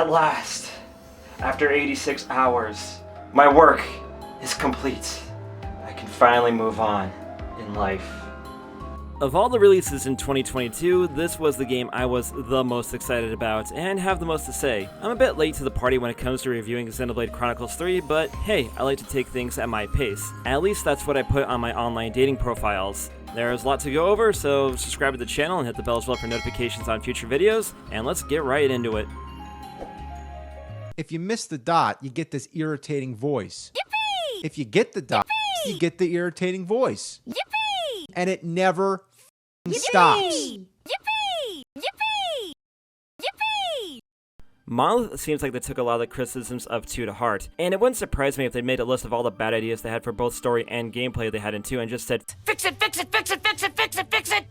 At last, after 86 hours, my work is complete. I can finally move on in life. Of all the releases in 2022, this was the game I was the most excited about and have the most to say. I'm a bit late to the party when it comes to reviewing Xenoblade Chronicles 3, but hey, I like to take things at my pace. At least that's what I put on my online dating profiles. There's a lot to go over, so subscribe to the channel and hit the bell as well for notifications on future videos, and let's get right into it. If you miss the dot, you get this irritating voice. Yippee! If you get the dot, Yippee! you get the irritating voice. Yippee! And it never Yippee! stops. Yippee! Yippee! Yippee! Monolith seems like they took a lot of the criticisms of 2 to heart, and it wouldn't surprise me if they made a list of all the bad ideas they had for both story and gameplay they had in 2 and just said, Fix it, fix it, fix it, fix it, fix it, fix it!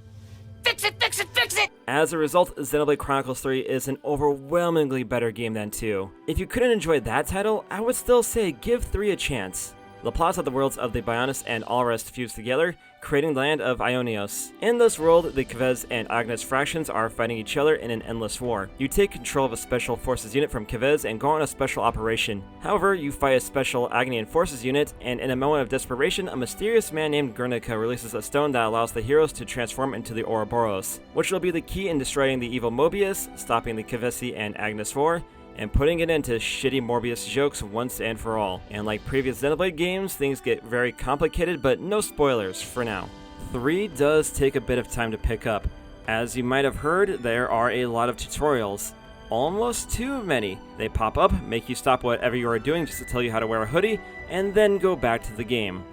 Fix it, fix it, fix it! As a result, Xenoblade Chronicles 3 is an overwhelmingly better game than 2. If you couldn't enjoy that title, I would still say give 3 a chance. The plots of the worlds of the Bionis and Alrest fuse together, creating the land of Aionios. In this world, the Kevez and Agnes fractions are fighting each other in an endless war. You take control of a special forces unit from Kevez and go on a special operation. However, you fight a special Agnian forces unit, and in a moment of desperation, a mysterious man named Guernica releases a stone that allows the heroes to transform into the Ouroboros, which will be the key in destroying the evil Mobius, stopping the Kevesi and Agnes war, and putting it into shitty Morbius jokes once and for all. And like previous Xenoblade games, things get very complicated, but no spoilers for now. 3 does take a bit of time to pick up. As you might have heard, there are a lot of tutorials. Almost too many. They pop up, make you stop whatever you are doing just to tell you how to wear a hoodie, and then go back to the game.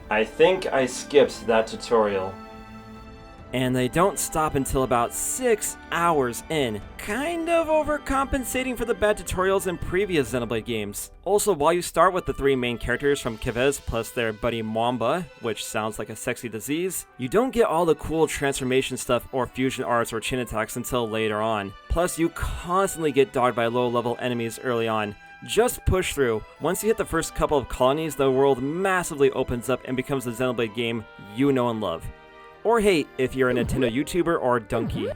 I think I skipped that tutorial. And they don't stop until about 6 hours in, kind of overcompensating for the bad tutorials in previous Xenoblade games. Also, while you start with the 3 main characters from Kevez plus their buddy Mwamba, which sounds like a sexy disease, you don't get all the cool transformation stuff or fusion arts or chin attacks until later on. Plus, you constantly get dogged by low-level enemies early on. Just push through. Once you hit the first couple of colonies, the world massively opens up and becomes the Xenoblade game you know and love. Or hate if you're a Nintendo YouTuber or donkey.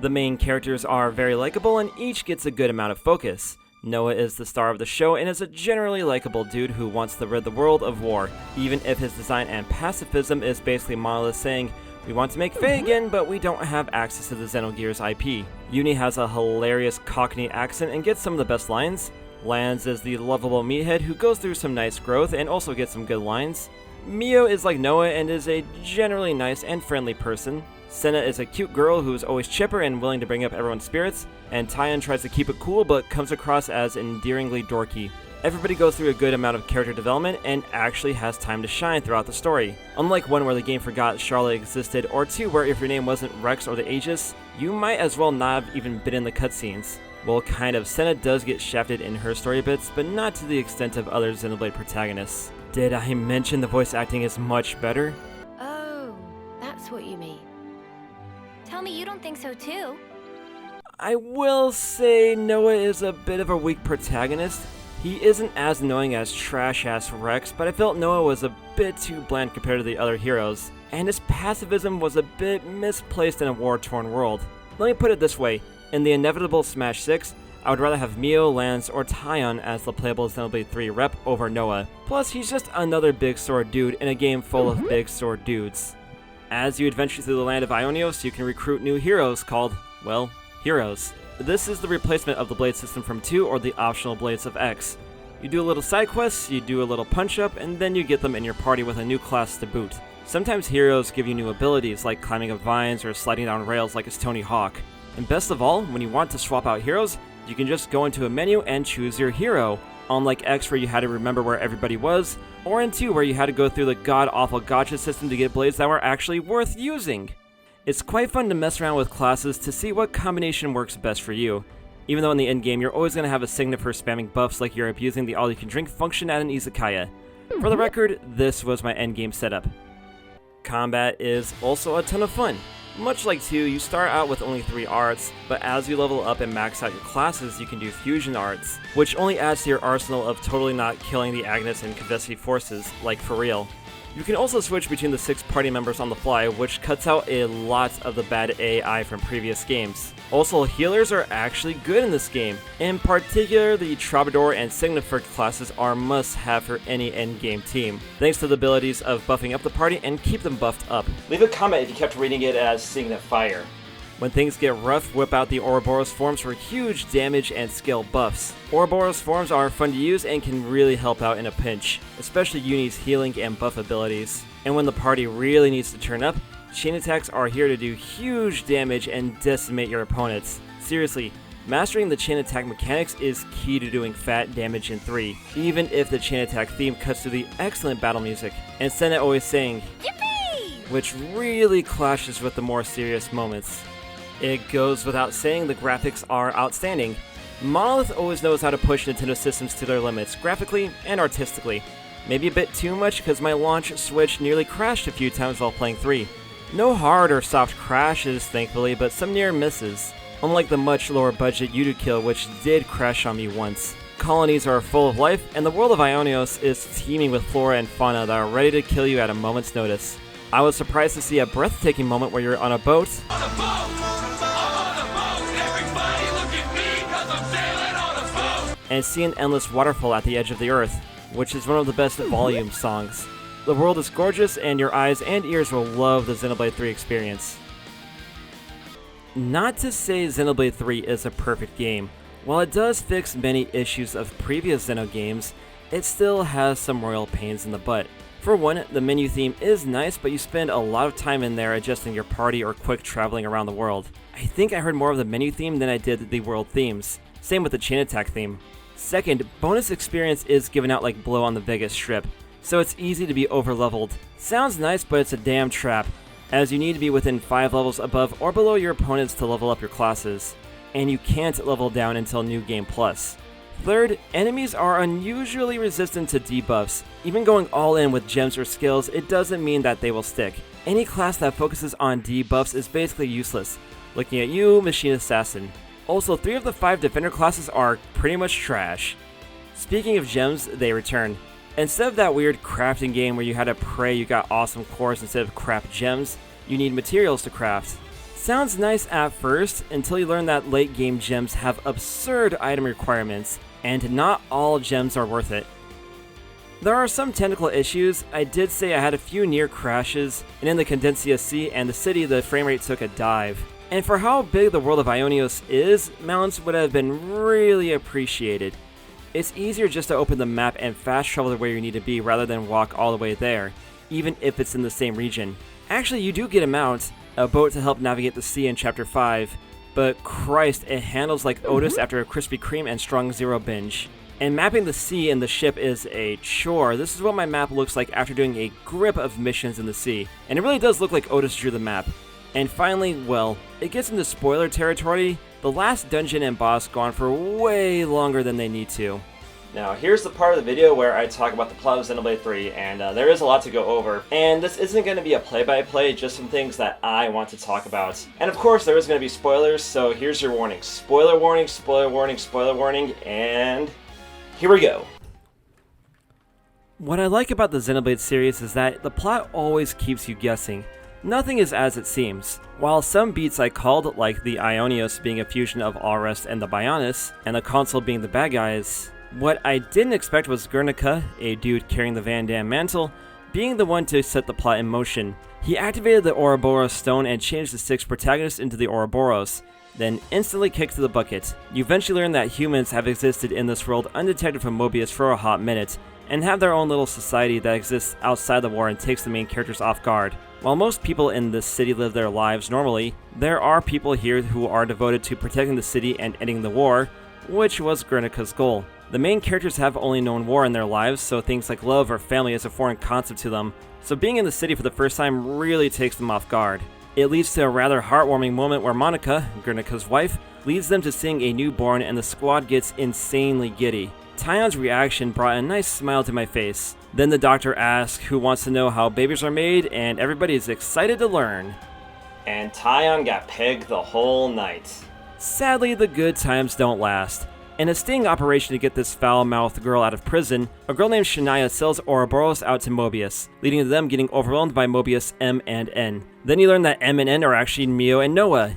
The main characters are very likable and each gets a good amount of focus. Noah is the star of the show and is a generally likable dude who wants to rid the world of war, even if his design and pacifism is basically Monolith saying, we want to make Faye again, but we don't have access to the Xenogears IP. Uni has a hilarious Cockney accent and gets some of the best lines. Lance is the lovable meathead who goes through some nice growth and also gets some good lines. Mio is like Noah and is a generally nice and friendly person. Senna is a cute girl who is always chipper and willing to bring up everyone's spirits, and Tyon tries to keep it cool but comes across as endearingly dorky. Everybody goes through a good amount of character development and actually has time to shine throughout the story. Unlike 1 where the game forgot Charlotte existed, or 2 where if your name wasn't Rex or the Aegis, you might as well not have even been in the cutscenes. Well, kind of, Senna does get shafted in her story bits, but not to the extent of other Xenoblade protagonists. Did I mention the voice acting is much better? Oh, that's what you mean. Tell me you don't think so too. I will say Noah is a bit of a weak protagonist. He isn't as annoying as trash-ass Rex, but I felt Noah was a bit too bland compared to the other heroes, and his pacifism was a bit misplaced in a war-torn world. Let me put it this way, in the inevitable Smash 6, I would rather have Mio, Lance, or Tyon as the playable Xenoblade 3 rep over Noah. Plus, he's just another big sword dude in a game full of big sword dudes. As you adventure through the land of Aionios, you can recruit new heroes called, well, heroes. This is the replacement of the blade system from 2 or the optional blades of X. You do a little side quests, you do a little punch-up, and then you get them in your party with a new class to boot. Sometimes heroes give you new abilities like climbing up vines or sliding down rails like it's Tony Hawk. And best of all, when you want to swap out heroes, you can just go into a menu and choose your hero, unlike X where you had to remember where everybody was, or in 2 where you had to go through the god-awful gacha system to get blades that were actually worth using. It's quite fun to mess around with classes to see what combination works best for you, even though in the endgame you're always going to have a signet for spamming buffs like you're abusing the all-you-can-drink function at an izakaya. For the record, this was my endgame setup. Combat is also a ton of fun. Much like 2, you start out with only 3 arts, but as you level up and max out your classes, you can do fusion arts, which only adds to your arsenal of totally not killing the Agnes and Kevesi forces, like for real. You can also switch between the 6 party members on the fly, which cuts out a lot of the bad AI from previous games. Also, healers are actually good in this game. In particular, the Troubadour and Signifer classes are must-have for any endgame team, thanks to the abilities of buffing up the party and keep them buffed up. Leave a comment if you kept reading it as Signifier. When things get rough, whip out the Ouroboros forms for huge damage and skill buffs. Ouroboros forms are fun to use and can really help out in a pinch, especially Uni's healing and buff abilities. And when the party really needs to turn up, chain attacks are here to do huge damage and decimate your opponents. Seriously, mastering the chain attack mechanics is key to doing fat damage in 3, even if the chain attack theme cuts to the excellent battle music, and Senna always saying, "Yippee!" which really clashes with the more serious moments. It goes without saying the graphics are outstanding. Monolith always knows how to push Nintendo systems to their limits, graphically and artistically. Maybe a bit too much because my launch Switch nearly crashed a few times while playing 3. No hard or soft crashes, thankfully, but some near misses. Unlike the much lower budget Kill, which did crash on me once. Colonies are full of life, and the world of Aionios is teeming with flora and fauna that are ready to kill you at a moment's notice. I was surprised to see a breathtaking moment where you're on a boat. And see an endless waterfall at the edge of the earth, which is one of the best volume songs. The world is gorgeous, and your eyes and ears will love the Xenoblade 3 experience. Not to say Xenoblade 3 is a perfect game. While it does fix many issues of previous Xeno games, it still has some royal pains in the butt. For one, the menu theme is nice, but you spend a lot of time in there adjusting your party or quick traveling around the world. I think I heard more of the menu theme than I did the world themes. Same with the chain attack theme. Second, bonus experience is given out like blow on the Vegas Strip, so it's easy to be overleveled. Sounds nice, but it's a damn trap, as you need to be within 5 levels above or below your opponents to level up your classes, and you can't level down until New Game Plus. Third, enemies are unusually resistant to debuffs. Even going all in with gems or skills, it doesn't mean that they will stick. Any class that focuses on debuffs is basically useless. Looking at you, Machine Assassin. Also, 3 of the 5 defender classes are pretty much trash. Speaking of gems, they return. Instead of that weird crafting game where you had to pray you got awesome cores instead of crap gems, you need materials to craft. Sounds nice at first, until you learn that late game gems have absurd item requirements, and not all gems are worth it. There are some technical issues. I did say I had a few near crashes, and in the Condensia Sea and the city the framerate took a dive. And for how big the world of Aionios is, mountains would have been really appreciated. It's easier just to open the map and fast travel to where you need to be rather than walk all the way there, even if it's in the same region. Actually, you do get a mount, a boat to help navigate the sea in Chapter 5, but Christ, it handles like Otis after a Krispy Kreme and Strong Zero binge. And mapping the sea and the ship is a chore. This is what my map looks like after doing a grip of missions in the sea, and it really does look like Otis drew the map. And finally, well, it gets into spoiler territory. The last dungeon and boss go on for way longer than they need to. Now, here's the part of the video where I talk about the plot of Xenoblade 3, and there is a lot to go over. And this isn't going to be a play-by-play, just some things that I want to talk about. And of course, there is going to be spoilers, so here's your warning. Spoiler warning, spoiler warning, spoiler warning, and here we go. What I like about the Xenoblade series is that the plot always keeps you guessing. Nothing is as it seems. While some beats I called, like the Aionios being a fusion of Alrest and the Bionis, and the console being the bad guys, what I didn't expect was Guernica, a dude carrying the Van Damme mantle, being the one to set the plot in motion. He activated the Ouroboros stone and changed the 6 protagonists into the Ouroboros, then instantly kicked to the bucket. You eventually learn that humans have existed in this world undetected from Mobius for a hot minute, and have their own little society that exists outside the war and takes the main characters off guard. While most people in this city live their lives normally, there are people here who are devoted to protecting the city and ending the war, which was Guernica's goal. The main characters have only known war in their lives, so things like love or family is a foreign concept to them, so being in the city for the first time really takes them off guard. It leads to a rather heartwarming moment where Monica, Guernica's wife, leads them to sing a newborn and the squad gets insanely giddy. Tayon's reaction brought a nice smile to my face. Then the doctor asks who wants to know how babies are made, and everybody is excited to learn. And Tayon got pegged the whole night. Sadly, the good times don't last. In a sting operation to get this foul-mouthed girl out of prison, a girl named Shania sells Ouroboros out to Mobius, leading to them getting overwhelmed by Mobius, M, and N. Then you learn that M and N are actually Mio and Noah.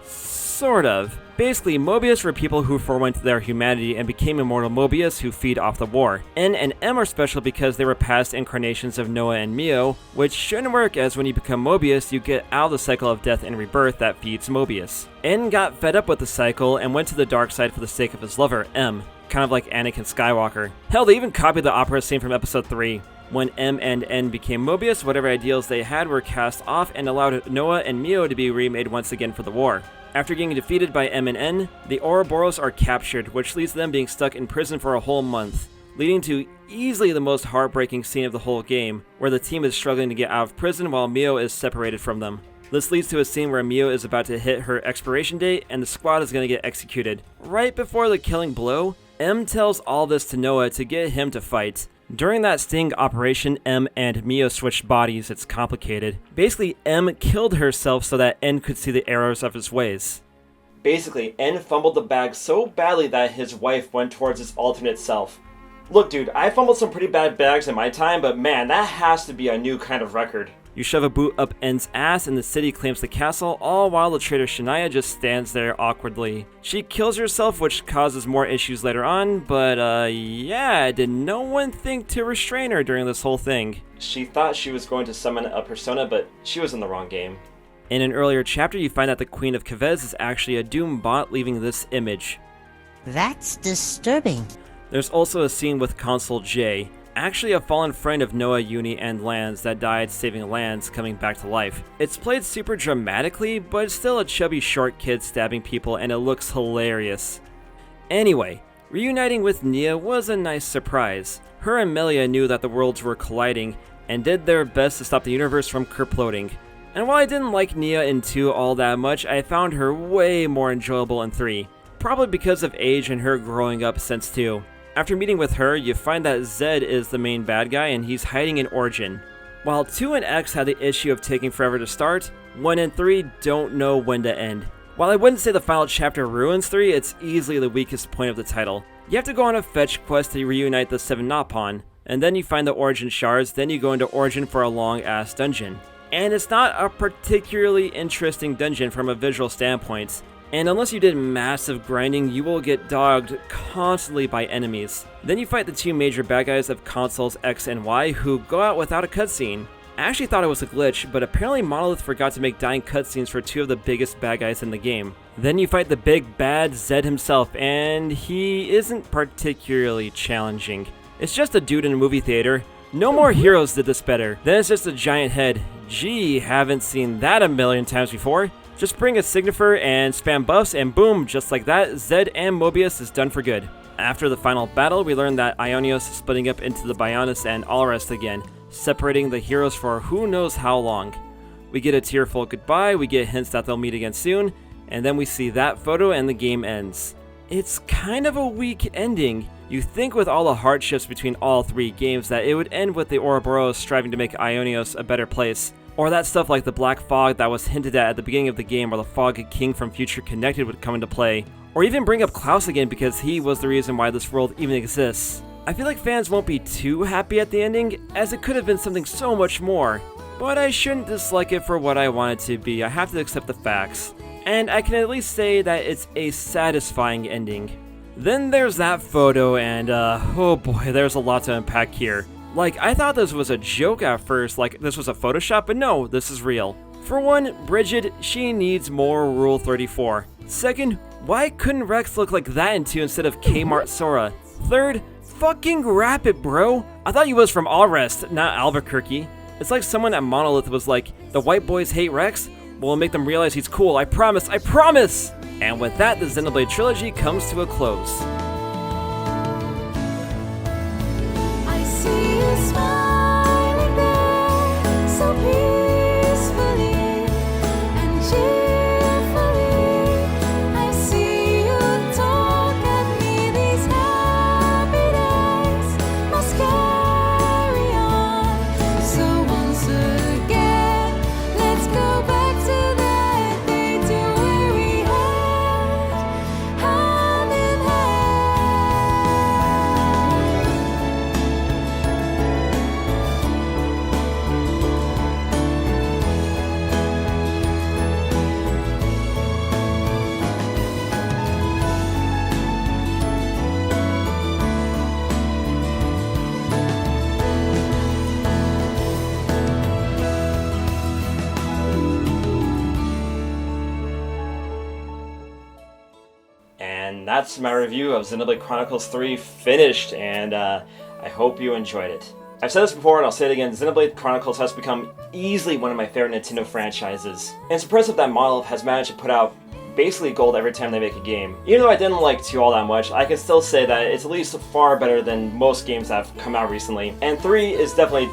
Sort of. Basically, Mobius were people who forewent their humanity and became immortal Mobius who feed off the war. N and M are special because they were past incarnations of Noah and Mio, which shouldn't work as when you become Mobius, you get out of the cycle of death and rebirth that feeds Mobius. N got fed up with the cycle and went to the dark side for the sake of his lover, M, kind of like Anakin Skywalker. Hell, they even copied the opera scene from episode 3. When M and N became Mobius, whatever ideals they had were cast off and allowed Noah and Mio to be remade once again for the war. After getting defeated by M and N, the Ouroboros are captured, which leads to them being stuck in prison for a whole month, leading to easily the most heartbreaking scene of the whole game, where the team is struggling to get out of prison while Mio is separated from them. This leads to a scene where Mio is about to hit her expiration date and the squad is going to get executed. Right before the killing blow, M tells all this to Noah to get him to fight. During that sting operation, M and Mio switched bodies. It's complicated. Basically, M killed herself so that N could see the errors of his ways. Basically, N fumbled the bag so badly that his wife went towards his alternate self. Look, dude, I fumbled some pretty bad bags in my time, but man, that has to be a new kind of record. You shove a boot up N's ass and the city claims the castle, all while the traitor Shania just stands there awkwardly. She kills herself, which causes more issues later on, but yeah, did no one think to restrain her during this whole thing? She thought she was going to summon a persona, but she was in the wrong game. In an earlier chapter, you find that the Queen of Kevez is actually a Doom bot leaving this image. That's disturbing. There's also a scene with Consul J, actually a fallen friend of Noah, Uni, and Lance that died saving Lance coming back to life. It's played super dramatically, but it's still a chubby short kid stabbing people and it looks hilarious. Anyway, reuniting with Nia was a nice surprise. Her and Melia knew that the worlds were colliding and did their best to stop the universe from kerploding. And while I didn't like Nia in 2 all that much, I found her way more enjoyable in 3. Probably because of age and her growing up since 2. After meeting with her, you find that Zed is the main bad guy and he's hiding in Origin. While 2 and X had the issue of taking forever to start, 1 and 3 don't know when to end. While I wouldn't say the final chapter ruins 3, it's easily the weakest point of the title. You have to go on a fetch quest to reunite the 7 Nopon, and then you find the Origin shards, then you go into Origin for a long ass dungeon. And it's not a particularly interesting dungeon from a visual standpoint. And unless you did massive grinding, you will get dogged constantly by enemies. Then you fight the 2 major bad guys of consoles X and Y who go out without a cutscene. I actually thought it was a glitch, but apparently Monolith forgot to make dying cutscenes for 2 of the biggest bad guys in the game. Then you fight the big bad Zed himself, and he isn't particularly challenging. It's just a dude in a movie theater. No More Heroes did this better. Then it's just a giant head. Gee, haven't seen that a million times before. Just bring a Signifer and spam buffs and boom, just like that, Zed and Mobius is done for good. After the final battle, we learn that Aionios is splitting up into the Bionis and Allrest again, separating the heroes for who knows how long. We get a tearful goodbye, we get hints that they'll meet again soon, and then we see that photo and the game ends. It's kind of a weak ending. You think with all the hardships between all 3 games that it would end with the Ouroboros striving to make Aionios a better place. Or that stuff like the black fog that was hinted at the beginning of the game, where the Fog King from Future Connected would come into play. Or even bring up Klaus again because he was the reason why this world even exists. I feel like fans won't be too happy at the ending, as it could have been something so much more. But I shouldn't dislike it for what I want it to be, I have to accept the facts. And I can at least say that it's a satisfying ending. Then there's that photo and oh boy, there's a lot to unpack here. Like, I thought this was a joke at first, like this was a Photoshop, but no, this is real. For one, Bridget, she needs more Rule 34. Second, why couldn't Rex look like that in 2 instead of Kmart Sora? Third, fucking wrap it, bro. I thought you was from Allrest, not Albuquerque. It's like someone at Monolith was like, the white boys hate Rex? We'll make them realize he's cool, I promise, I promise! And with that, the Xenoblade trilogy comes to a close. I see you smiling there, so peacefully and cheerfully. I see you talk at me. These happy days must carry on. So once again, let's go back to that day, to where we had And that's my review of Xenoblade Chronicles 3 finished, and I hope you enjoyed it. I've said this before and I'll say it again, Xenoblade Chronicles has become easily one of my favorite Nintendo franchises. And it's impressive that Monolith has managed to put out basically gold every time they make a game. Even though I didn't like 2 all that much, I can still say that it's at least far better than most games that have come out recently. And 3 is definitely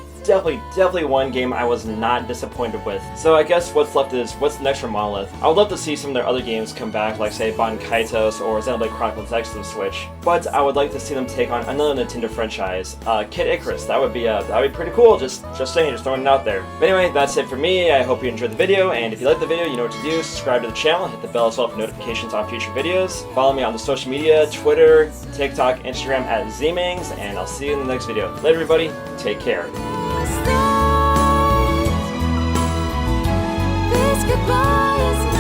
one game I was not disappointed with. So I guess what's left is, what's next for Monolith? I would love to see some of their other games come back, like say Kaitos or Xenoblade Chronicles X to the Switch. But I would like to see them take on another Nintendo franchise, Kid Icarus. That would be pretty cool. Just saying, just throwing it out there. But anyway, that's it for me. I hope you enjoyed the video, and if you liked the video, you know what to do. Subscribe to the channel, hit the bell as well for notifications on future videos. Follow me on the social media, Twitter, TikTok, Instagram at Zmangs, and I'll see you in the next video. Later, everybody. Take care. This goodbye is